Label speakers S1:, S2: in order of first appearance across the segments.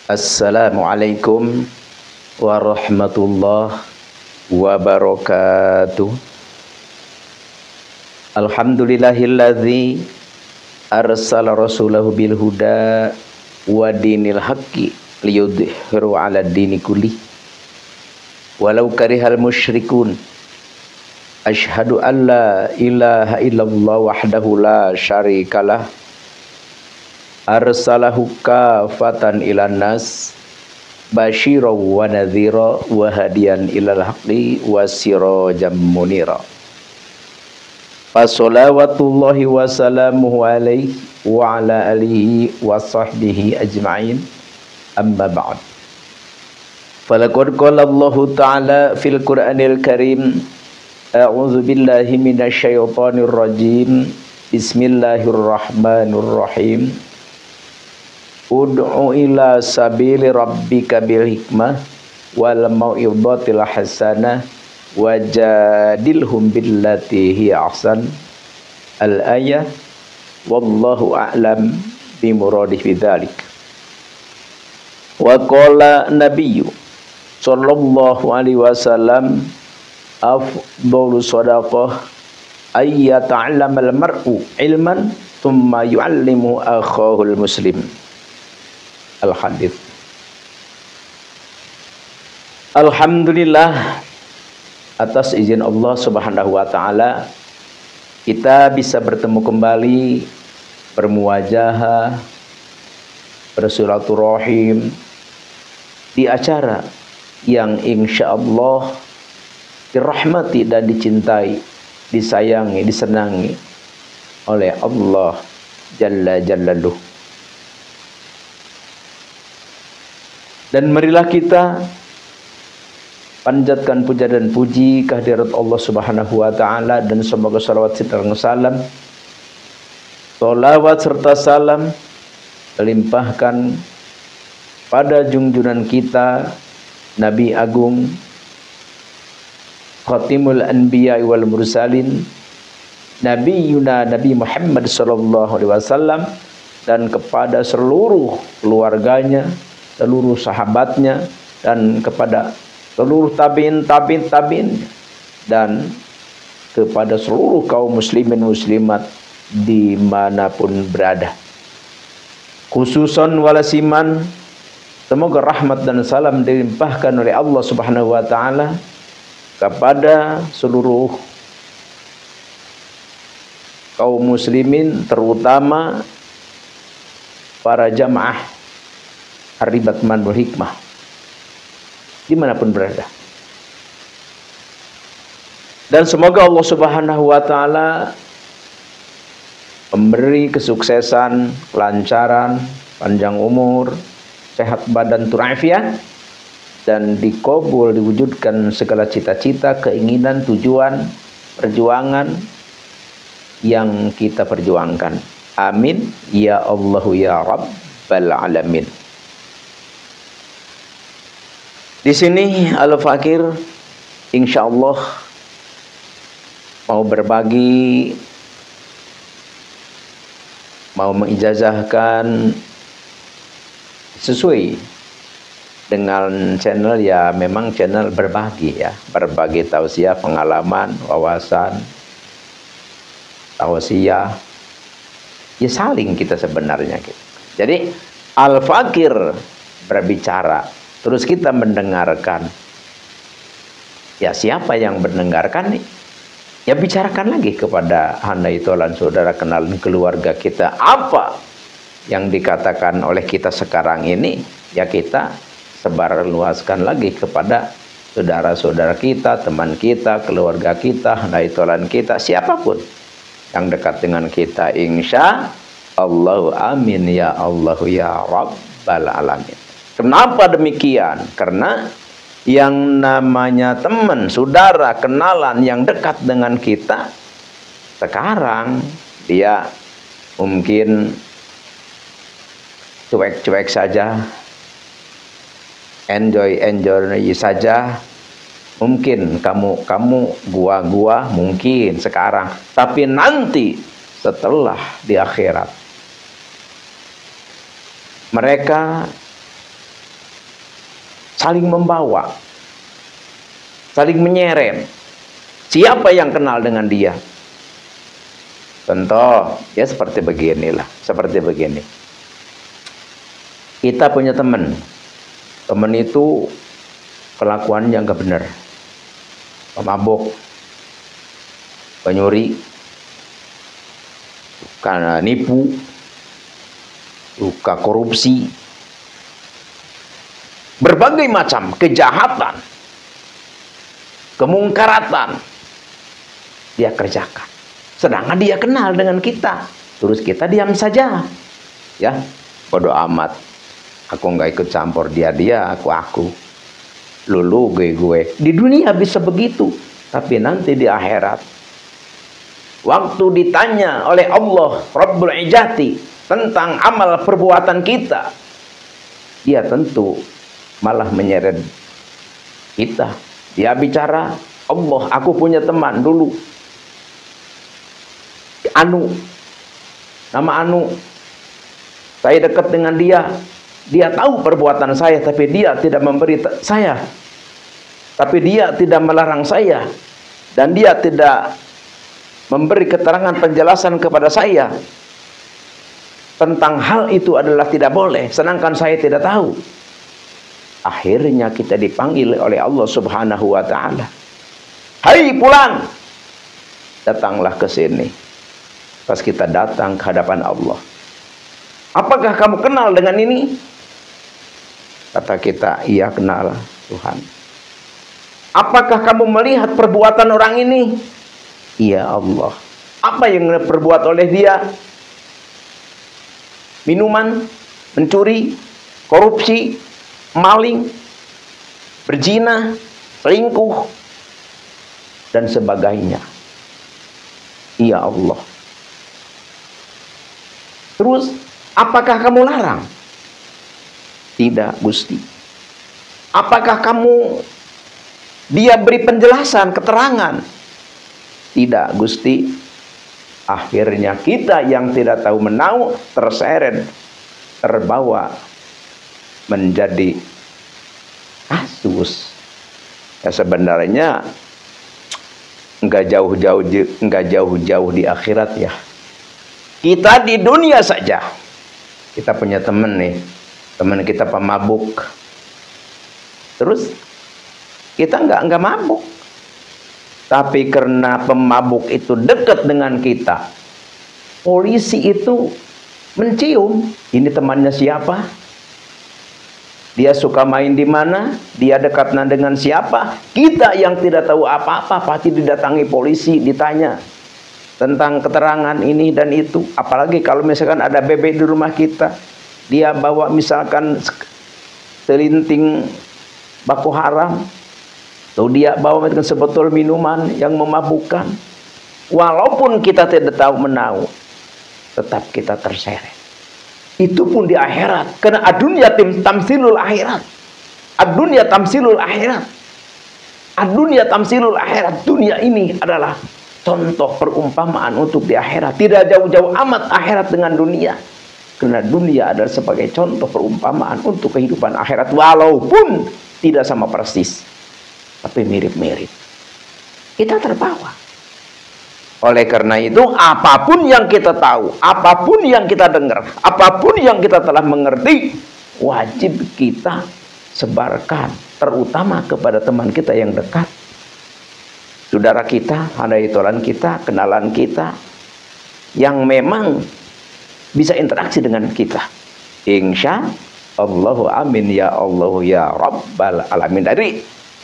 S1: Assalamualaikum warahmatullahi wabarakatuh. Alhamdulillahilladzi arsala rasulahu bil huda wa dinil haqqi liyudhhiru 'ala dini kulli walau karihal musyrikun. Asyhadu an la ilaha illallah wahdahu la syarikalah arsalahu kafatan ilan nas basyira wa nadhira wa hadiyan ilal haqqi wa sirajan munira. Fassalawatullahi wa salamuhu alaihi wa ala alihi wa sahbihi ajma'in, amma ba'd. Falaqad qala Allahu ta'ala fil Qur'anil Karim, a'udzu billahi minasyaitonir rajim, bismillahirrahmanirrahim. Ud'u ila sabili rabbika bil hikmah wal mau'izatil hasanah wajadilhum billati hiya ahsan. Al-ayah. Wallahu a'lam bimuradih bidzalik. Wa qala nabiyyu sallallahu alaihi wasallam, afdalu shadaqah ay yata'allamal mar'u ilman thumma yu'allimu akhahul muslim. Al-hadits. Alhamdulillah, atas izin Allah Subhanahu wa taala kita bisa bertemu kembali, bermuwajahah, bersilaturahim di acara yang insyaallah dirahmati dan dicintai, disayangi, disenangi oleh Allah Jalla Jalaluhu. Dan marilah kita panjatkan puja dan puji kehadirat Allah Subhanahu wa taala, dan semoga salawat serta salam, sholawat serta salam terlimpahkan pada junjungan kita Nabi Agung Khatimul Anbiya wal Mursalin, Nabi Muhammad sallallahu alaihi wasallam, dan kepada seluruh keluarganya, seluruh sahabatnya, dan kepada seluruh tabi'in, dan kepada seluruh kaum muslimin muslimat dimanapun berada. Khususan walasiman, semoga rahmat dan salam dilimpahkan oleh Allah Subhanahu wa taala kepada seluruh kaum muslimin, terutama para jamaah Haribat Manul Hikmah dimanapun berada. Dan semoga Allah Subhanahu wa taala memberi kesuksesan, kelancaran, panjang umur, sehat badan turafiat, dan dikabul, diwujudkan segala cita-cita, keinginan, tujuan, perjuangan yang kita perjuangkan. Amin ya Allah ya Rabbal alamin. Di sini Al-Fakir insyaallah mau berbagi, mau mengijazahkan sesuai dengan channel, ya memang channel berbagi, ya berbagi tausiah, pengalaman, wawasan, tausiah, ya saling kita sebenarnya gitu. Jadi Al-Fakir berbicara, terus kita mendengarkan. Ya siapa yang mendengarkan nih? Ya bicarakan lagi kepada handai tolan saudara, kenalan keluarga kita. Apa yang dikatakan oleh kita sekarang ini, ya kita sebar luaskan lagi kepada saudara-saudara kita, teman kita, keluarga kita, handai tolan kita, siapapun yang dekat dengan kita. Insya Allah, amin ya Allah ya Rabbal alamin. Kenapa demikian? Karena yang namanya teman, saudara, kenalan yang dekat dengan kita, sekarang dia mungkin cuek-cuek saja, enjoy saja. Mungkin kamu gua mungkin sekarang, tapi nanti setelah di akhirat mereka saling membawa, saling menyeret. Siapa yang kenal dengan dia? Contoh, ya seperti beginilah, seperti begini. Kita punya teman. Teman itu kelakuannya nggak benar. Pemabuk, penyuri, karena nipu, suka korupsi, berbagai macam kejahatan, kemungkaratan dia kerjakan. Sedangkan dia kenal dengan kita, terus kita diam saja, ya, bodoh amat. Aku nggak ikut campur, dia, aku. Lulu, gue. Di dunia bisa begitu, tapi nanti di akhirat, waktu ditanya oleh Allah Rabbul Izzati tentang amal perbuatan kita, dia tentu malah menyeret kita. Dia bicara, Allah, aku punya teman dulu, nama Anu, saya dekat dengan dia tahu perbuatan saya, tapi dia tidak memberi saya, tapi dia tidak melarang saya, dan dia tidak memberi keterangan penjelasan kepada saya tentang hal itu adalah tidak boleh, sedangkan saya tidak tahu. Akhirnya kita dipanggil oleh Allah Subhanahu wa Ta'ala, hai pulang, datanglah ke sini. Pas kita datang ke hadapan Allah, apakah kamu kenal dengan ini? Kata kita, iya kenal Tuhan. Apakah kamu melihat perbuatan orang ini? Iya Allah. Apa yang perbuat oleh dia? Minuman, mencuri, korupsi, maling, berzina, selingkuh, dan sebagainya. Iya Allah. Terus, apakah kamu larang? Tidak, Gusti. Apakah kamu dia beri penjelasan, keterangan? Tidak, Gusti. Akhirnya kita yang tidak tahu menahu terseret, terbawa menjadi kasus. Ya sebenarnya enggak jauh-jauh di akhirat ya. Kita di dunia saja. Kita punya teman nih, teman kita pemabuk. Terus kita enggak mabuk. Tapi karena pemabuk itu dekat dengan kita, polisi itu mencium, ini temannya siapa? Dia suka main di mana? Dia dekatnya dengan siapa? Kita yang tidak tahu apa-apa pasti didatangi polisi, ditanya tentang keterangan ini dan itu. Apalagi kalau misalkan ada bebek di rumah kita, dia bawa misalkan selinting baku haram, atau dia bawa sebotol minuman yang memabukkan, walaupun kita tidak tahu menahu, tetap kita terseret. Itu pun di akhirat, karena adunya tamsilul akhirat, adunya tamsilul akhirat, adunya tamsilul akhirat. Dunia ini adalah contoh perumpamaan untuk di akhirat. Tidak jauh-jauh amat akhirat dengan dunia, karena dunia adalah sebagai contoh perumpamaan untuk kehidupan akhirat, walaupun tidak sama persis, tapi mirip-mirip. Kita terbawa. Oleh karena itu, apapun yang kita tahu, apapun yang kita dengar, apapun yang kita telah mengerti, wajib kita sebarkan, terutama kepada teman kita yang dekat, saudara kita, handai-tolan kita, kenalan kita, yang memang bisa interaksi dengan kita. Insya Allahu amin ya Allah ya Rabbal alamin. Dari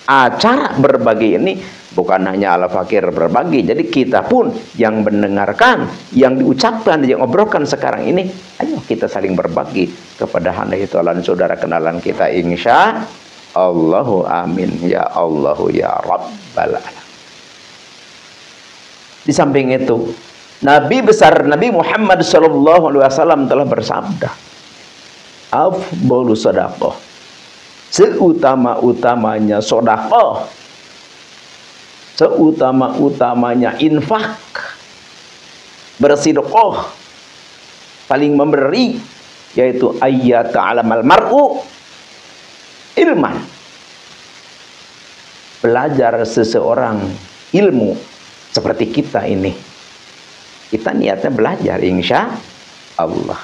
S1: acara berbagi ini bukan hanya Al-Fakir berbagi, jadi kita pun yang mendengarkan, yang diucapkan, yang obrolkan sekarang ini, ayo kita saling berbagi kepada handai-tolan saudara kenalan kita. Insya Allahu amin ya Allah ya Rabbal alamin. Di samping itu, Nabi besar Nabi Muhammad SAW telah bersabda, afdhalus shadaqah, seutama-utamanya sedekah, seutama-utamanya infak, bersedekah, saling memberi, yaitu ayyata'alamal mar'u ilman, belajar seseorang ilmu seperti kita ini, kita niatnya belajar insya Allah.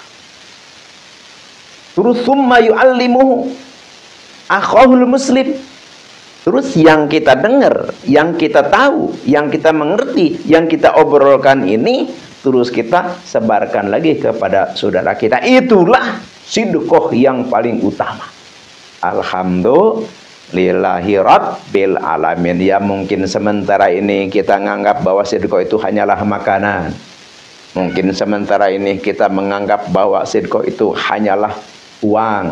S1: Terus summa yu'allimuhu akhahul muslim. Terus yang kita dengar, yang kita tahu, yang kita mengerti, yang kita obrolkan ini, terus kita sebarkan lagi kepada saudara kita. Itulah sidqoh yang paling utama. Alhamdulillahi rabbil alamin. Ya mungkin sementara ini kita menganggap bahwa sidqoh itu hanyalah makanan. Mungkin sementara ini kita menganggap bahwa sidqoh itu hanyalah uang.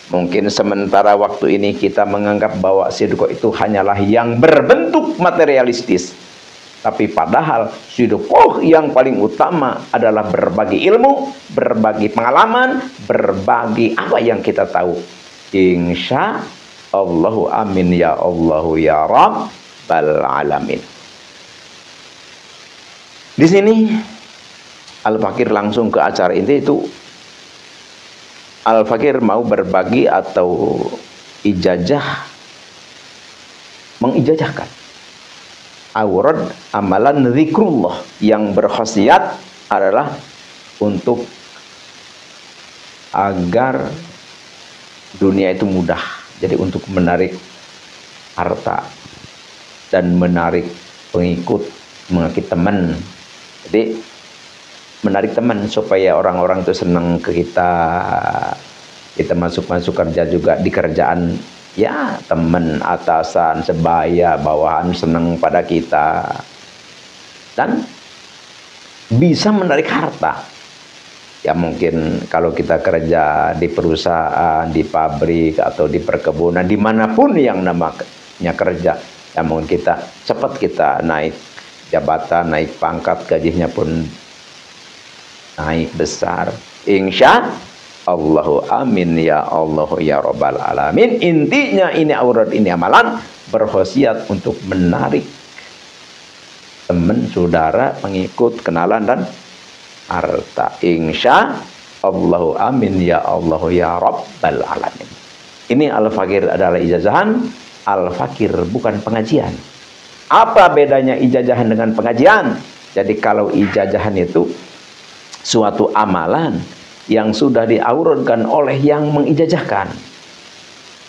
S1: Mungkin sementara waktu ini kita menganggap bahwa sidqoh itu hanyalah yang berbentuk materialistis. Tapi padahal sidqoh yang paling utama adalah berbagi ilmu, berbagi pengalaman, berbagi apa yang kita tahu. Insya Allahu amin ya Allahu ya Rabbal alamin. Di sini Al-Fakir langsung ke acara inti itu. Al-Fakir mau berbagi atau ijazah, mengijazahkan aurad amalan zikrullah yang berkhasiat adalah untuk agar dunia itu mudah. Jadi untuk menarik harta dan menarik pengikut, mengikut teman. Jadi menarik teman supaya orang-orang itu senang ke kita. Kita masuk kerja juga di kerjaan, ya teman, atasan, sebaya, bawahan senang pada kita. Dan bisa menarik harta. Ya mungkin kalau kita kerja di perusahaan, di pabrik, atau di perkebunan, dimanapun yang namanya kerja, ya mungkin kita cepat kita naik jabatan, naik pangkat, gajinya pun naik besar. Insya Allahu amin ya Allah ya Rabbal alamin. Intinya ini aurat, ini amalan berkhasiat untuk menarik teman, saudara, pengikut, kenalan dan harta. Insya Allahu amin ya Allah ya Rabbal alamin. Ini Al-Fakir adalah ijazahan. Al-Fakir bukan pengajian. Apa bedanya ijazahan dengan pengajian? Jadi kalau ijazahan itu suatu amalan yang sudah diaurunkan oleh yang mengijazahkan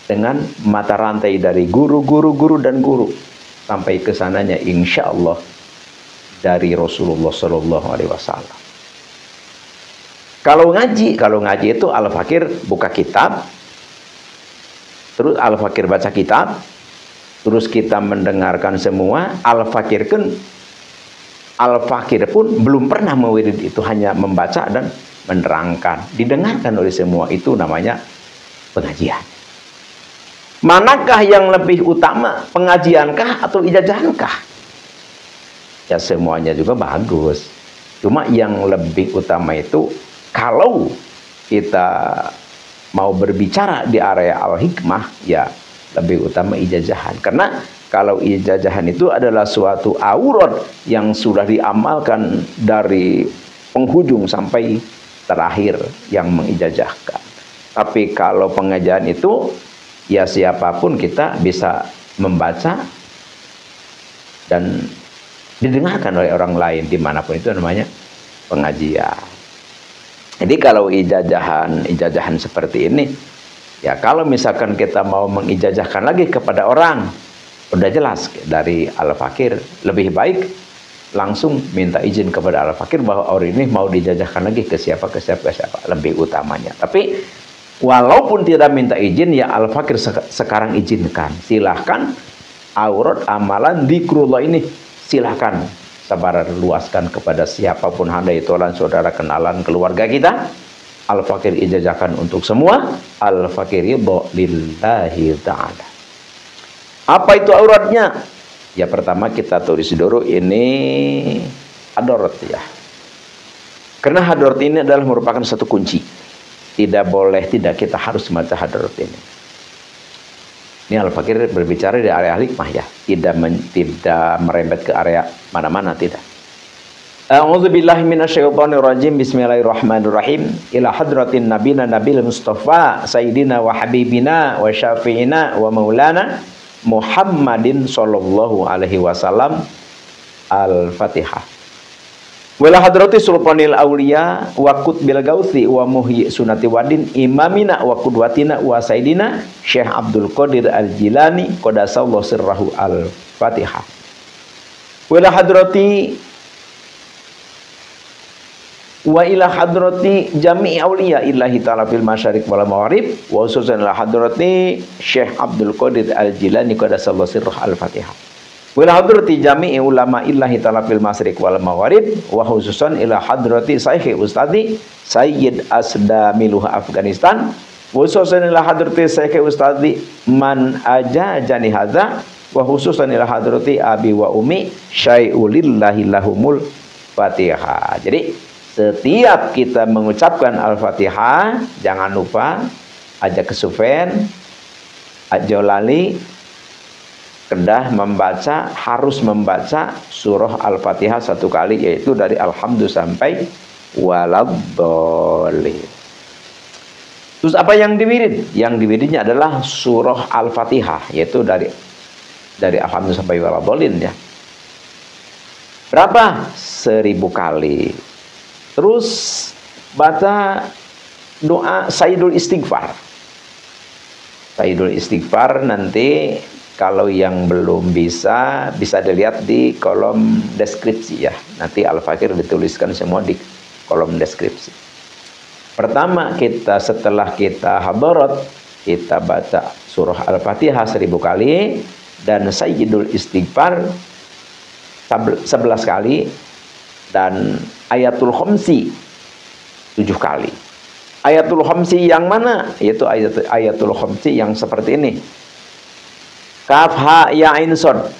S1: dengan mata rantai dari guru dan guru sampai ke sananya insya Allah dari Rasulullah Shallallahu Alaihi Wasallam. Kalau ngaji itu Al-Fakir buka kitab, terus Al-Fakir baca kitab, terus kita mendengarkan semua. Al-Fakir pun belum pernah mewirid itu, hanya membaca dan menerangkan, didengarkan oleh semua. Itu namanya pengajian. Manakah yang lebih utama, pengajiankah atau ijazahankah? Ya semuanya juga bagus. Cuma yang lebih utama itu kalau kita mau berbicara di area al-hikmah, ya lebih utama ijazahan. Karena kalau ijazahan itu adalah suatu aurat yang sudah diamalkan dari penghujung sampai terakhir yang mengijazahkan. Tapi kalau pengajian itu, ya siapapun kita bisa membaca dan didengarkan oleh orang lain dimanapun, itu namanya pengajian. Jadi kalau ijazahan seperti ini, ya kalau misalkan kita mau mengijazahkan lagi kepada orang, udah jelas dari Al-Fakir, lebih baik langsung minta izin kepada Al-Fakir bahwa orang ini mau dijajahkan lagi ke siapa, lebih utamanya. Tapi walaupun tidak minta izin, ya Al-Fakir sekarang izinkan. Silahkan aurat amalan zikrullah ini silahkan sebar luaskan kepada siapapun, handai tolan, saudara, kenalan, keluarga kita. Al-Fakir ijazahkan untuk semua. Al-Fakir ridho lillahi ta'ala. Apa itu auratnya? Ya pertama kita tulis dulu ini hadarat ya. Karena hadarat ini adalah merupakan satu kunci. Tidak kita harus membaca hadarat ini. Ini Al-Fakir berbicara di area hikmah ya. Tidak merembet ke area mana-mana, tidak. A'udzubillahi minasyaitonirrajim. Bismillahirrahmanirrahim. Ila hadratin nabina nabil mustafa sayyidina wa habibina wa syafi'ina wa maulana Muhammadin sallallahu alaihi wasallam. Al-Fatihah. Wala hadrati sultanil auliya wa qutbil gausi wa muhyi sunati wadin imamina wa qudwatina wa sayyidina Syekh Abdul Qadir Al-Jilani qadasallahu sirrahu. Al-Fatihah. Wala hadrati wa ila hadrati jami'i auliya illahi ta'ala fil masyariq wal maghrib wa khususan ila hadrati Syekh Abdul Qadir Al-Jilani qadasallahu sirrahu. Al-Fatihah. Wala hadrati jami'i ulama illahi ta'ala fil masyariq wal maghrib wa khususan ila hadrati Syekh Ustadi Sayyid Asdamiluh Afghanistan wa khususan ila hadrati Syekh Ustadi man ajajani hadza wa khususan ila hadrati abi wa umi syai'ulillahi lahumul Fatihah. Jadi setiap kita mengucapkan Al-Fatihah, jangan lupa ajak ke Sufen, ajo lali, kedah membaca, harus membaca surah Al-Fatihah 1 kali, yaitu dari Alhamdulillah sampai Waladhdallin. Terus apa yang diwirid? Yang diwiridnya adalah surah Al-Fatihah, yaitu dari Alhamdulillah sampai Waladhdallin ya. Berapa? 1000 kali. Terus baca doa Sayyidul Istighfar. Sayyidul Istighfar nanti kalau yang belum bisa dilihat di kolom deskripsi ya. Nanti Al-Fakir dituliskan semua di kolom deskripsi. Pertama setelah kita hadarat, kita baca surah Al-Fatihah 1000 kali dan Sayyidul Istighfar 11 kali dan Ayatul Khamsi 7 kali. Ayatul Khamsi yang mana? Yaitu Ayatul Khamsi yang seperti ini. Kaf ha ya ain sad.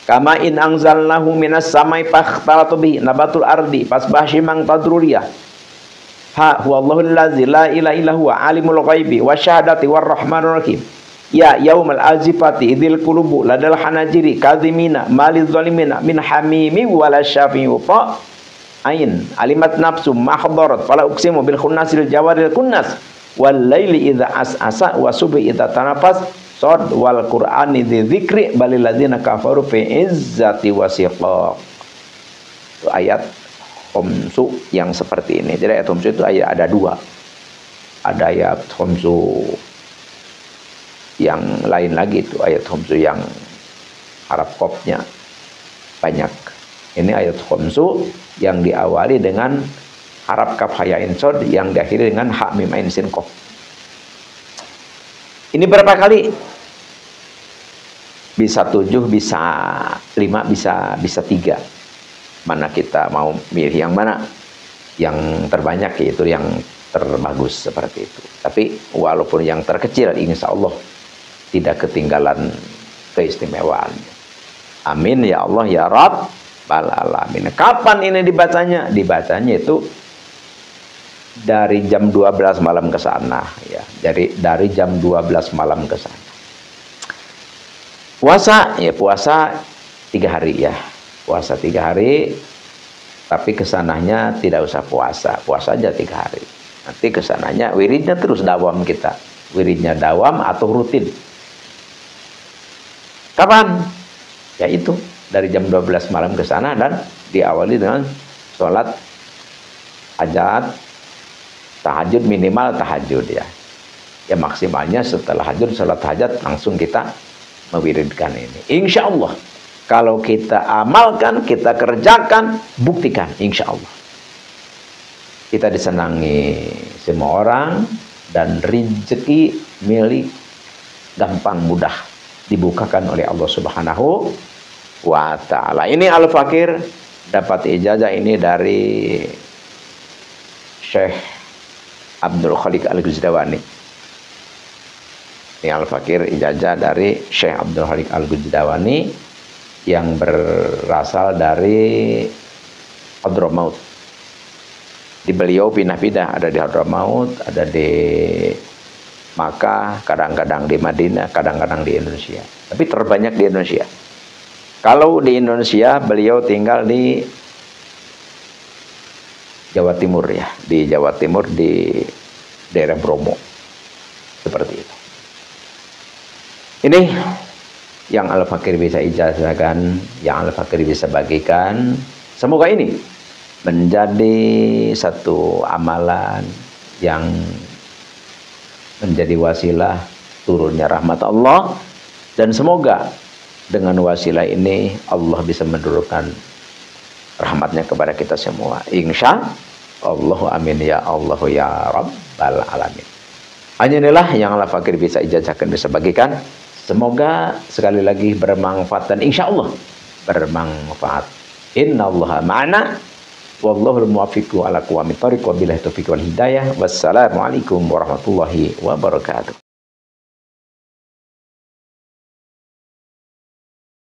S1: Kama in anzalnahu minas samai fakhtalatu bihi nabatul ardi fasbah shimang tadruriyah. Ha huwallahul ladzi la ilaha illa huwa alimul ghaibi wasyahadati warrahmanur rahim. Ya yaumal azifati idzil qulubu ladal hanajiri kadhimina maliz zalimina min hamimi wala syafi'u ta ain alimat nafsu mahdharat fala uqsimu bil khunnasil jawaril kunnas wal laili idza as'asa wa subhi idza tanafas sad wal qur'ani dzikri balil ladzina kafaru fi izzati wasiqaq. Itu ayat khamsu yang seperti ini. Jadi ayat khamsu itu ada 2. Ada ayat khamsu yang lain lagi, itu ayat khamsu yang harap qafnya banyak. Ini ayat khamsu yang diawali dengan harap kaf ha ya ain sad yang diakhiri dengan ha mim ain sin qaf. Ini berapa kali? Bisa 7, bisa 5, bisa 3. Mana kita mau milih yang mana? Yang terbanyak yaitu yang terbagus seperti itu. Tapi walaupun yang terkecil insya Allah tidak ketinggalan keistimewaan. Amin ya Allah ya Rabbal alamin. Kapan ini dibacanya? Dibacanya itu dari jam 12 malam ke sana ya. Dari jam 12 malam ke sana. Puasa ya, puasa 3 hari ya. Puasa 3 hari, tapi kesananya tidak usah puasa. Puasa aja 3 hari. Nanti kesananya wiridnya terus dawam kita. Wiridnya dawam atau rutin. Kapan? Ya itu dari jam 12 malam ke sana dan diawali dengan sholat hajat, tahajud, minimal tahajud ya. Ya maksimalnya setelah hajat, sholat hajat langsung kita mewiridkan ini. Insya Allah kalau kita amalkan, kita kerjakan, buktikan insya Allah kita disenangi semua orang dan rezeki milik gampang mudah dibukakan oleh Allah Subhanahu wa ta'ala. Ini Al-Fakir dapat ijazah ini dari Syekh Abdul Khaliq Al-Ghuzdawani. Ini Al-Fakir ijazah dari Syekh Abdul Khaliq Al-Ghuzdawani yang berasal dari Hadramaut. Di beliau pindah-pindah, ada di Hadramaut, ada di Makkah, kadang-kadang di Madinah, kadang-kadang di Indonesia. Tapi terbanyak di Indonesia. Kalau di Indonesia beliau tinggal di Jawa Timur ya, di Jawa Timur di daerah Bromo. Seperti itu. Ini yang Al-Fakir bisa ijazahkan, yang Al-Fakir bisa bagikan. Semoga ini menjadi satu amalan yang menjadi wasilah turunnya rahmat Allah, dan semoga dengan wasilah ini Allah bisa menurunkan rahmatnya kepada kita semua. Insya Allah, amin ya Allah ya Rabbal alamin. Hanya inilah yang Al-Fakir bisa ijazahkan, bisa bagikan. Semoga sekali lagi bermanfaat, dan insya Allah bermanfaat. Innallaha ma'ana wallahul muwaffiqu ala aqwamit thoriq, wabillahi taufiq wal hidayah. Wassalamualaikum warahmatullahi wabarakatuh.